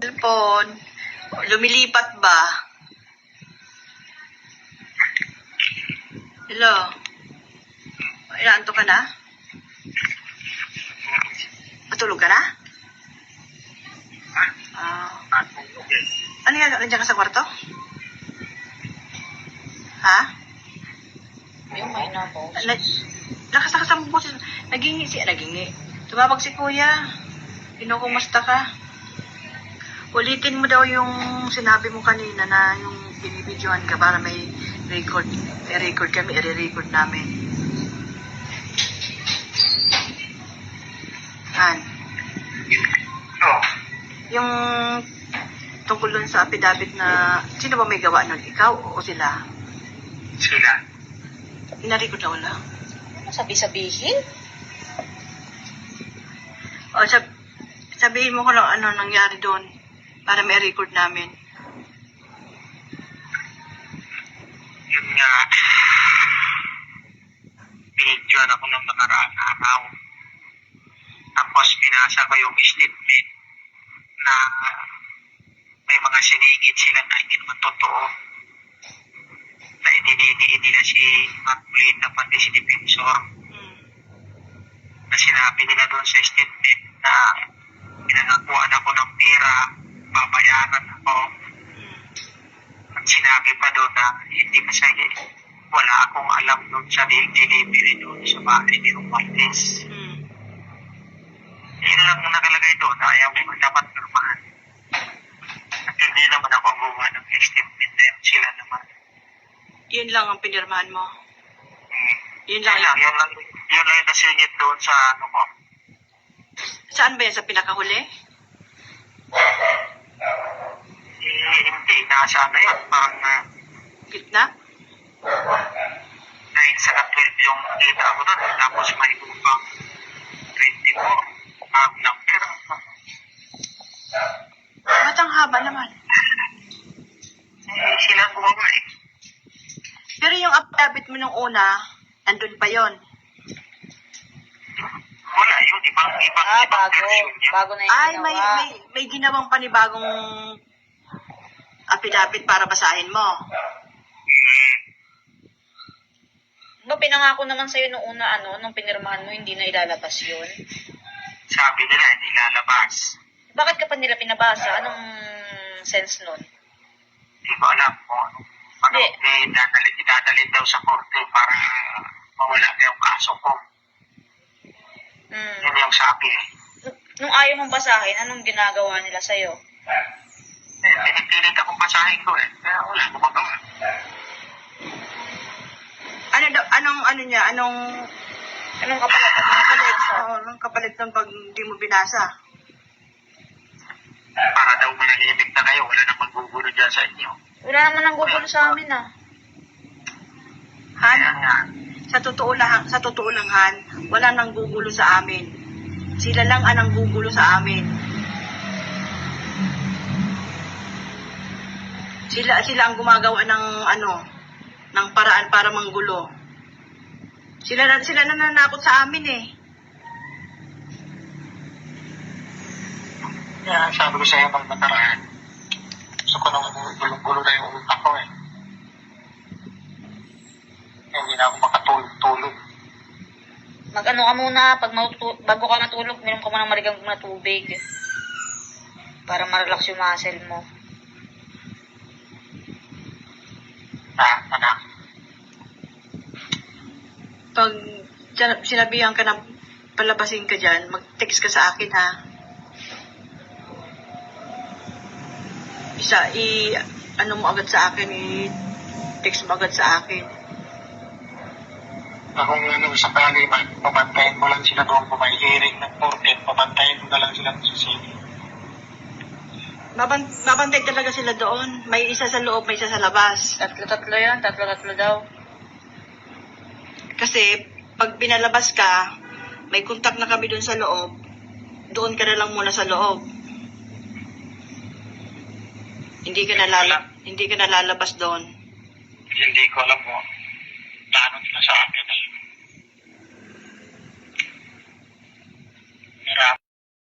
Cellphone. Lumilipat ba? Hello? Inaanto ka na? Matulog ka na? Ano yan? Nandiyan ka sa kwarto? Ha? Yung may nabo. Lakas ang boses. Nagingi. Tumawag si kuya. Kinukumusta ka? Ulitin mo daw yung sinabi mo kanina na yung binibidyohan ka para may record. May record kami, i-record namin. Han? Yung tungkol dun sa affidavit na sino ba may gawa nun? Ikaw o sila? Sila. Ina-record na wala? Ano sabi-sabihin? O sabihin mo ko lang ano nangyari doon para may record namin. Yun nga, binidyoan ako ng nakaraang araw. Tapos binasa ko yung statement na may mga sinigit sila na hindi naman totoo. Na idinidiin nila si Maculita pati si Defensor. Na sinabi nila doon sa statement na pinangakuan ako ng pera, babayaran ako. At sinabi pa doon na hindi masaya. Wala akong alam doon sa delivery doon sa bahay ni Romualdez. Yun lang nakalagay doon na ayaw mo dapat normal. At hindi naman ako gumawa ng statement na yun. Sila naman. Yun lang ang pinirmahan mo. Yun Yun lang yung nasingit doon sa ano ko. Saan ba yan? Sa pinakahuli? Hindi, nasa ano yun. Parang Gitna? 9 sa 12 yung kita ko doon. Tapos may upang 20 ko. Ang number. Ba't ang haba naman? Silang gumawa eh. Pero yung affidavit mo nung una, andun pa yon. Wala yun. Ibang Bago. version yun. Bago na yung Ay, ginawa. may ginawang panibagong affidavit para basahin mo. No, pinangako naman sa'yo nung una, nung pinirmahan mo, hindi na ilalabas yun. Sabi nila, hindi lalabas. Bakit ka pa nila pinabasa? Anong sense nun? Hindi ko alam kung ano. Idadalhin daw sa korte para mawala na yung kaso ko. Yun yung sabi eh. Nung ayaw mong basahin, anong ginagawa nila sa'yo? Pinipilit akong basahin ko eh. Kaya wala ko magawa. Anong kapalit? anong kapalit ng pag hindi mo binasa? Para daw manahimik na kayo. Wala nang maggugulo dyan sa inyo. Wala naman ang gugulo sa amin, Han, Kaya nga. sa totoo lang, Han, wala nang gugulo sa amin. Sila lang ang gugulo sa amin. Sila ang gumagawa ng paraan para manggulo. Sila nananakot sa amin eh. Kaya sabi ko sa'yo ng nakaraan. Gusto ko nang gulong-gulo na yung utak ko eh. Hindi na ako makatulog-tulog. Mag-ano ka muna, bago ka matulog, minom ka muna ng maligang na tubig. Para ma-relax yung muscle mo. Anak. Pag sinabihan ka na palabasin ka dyan, mag-text ka sa akin ha. Ano mo agad sa akin, i-text mo agad sa akin. Kung sakali man, pabantayin mo lang sila doon kung may hearing ng korte, pabantayin mo na lang sila sa sini. Babantay talaga sila doon. May isa sa loob, may isa sa labas. Tatlo yan, tatlo daw. Kasi, pag pinalabas ka, may contact na kami doon sa loob, doon ka na lang muna sa loob. Hindi ka na lalabas doon. Hindi ko alam mo. Plano nila sa akin.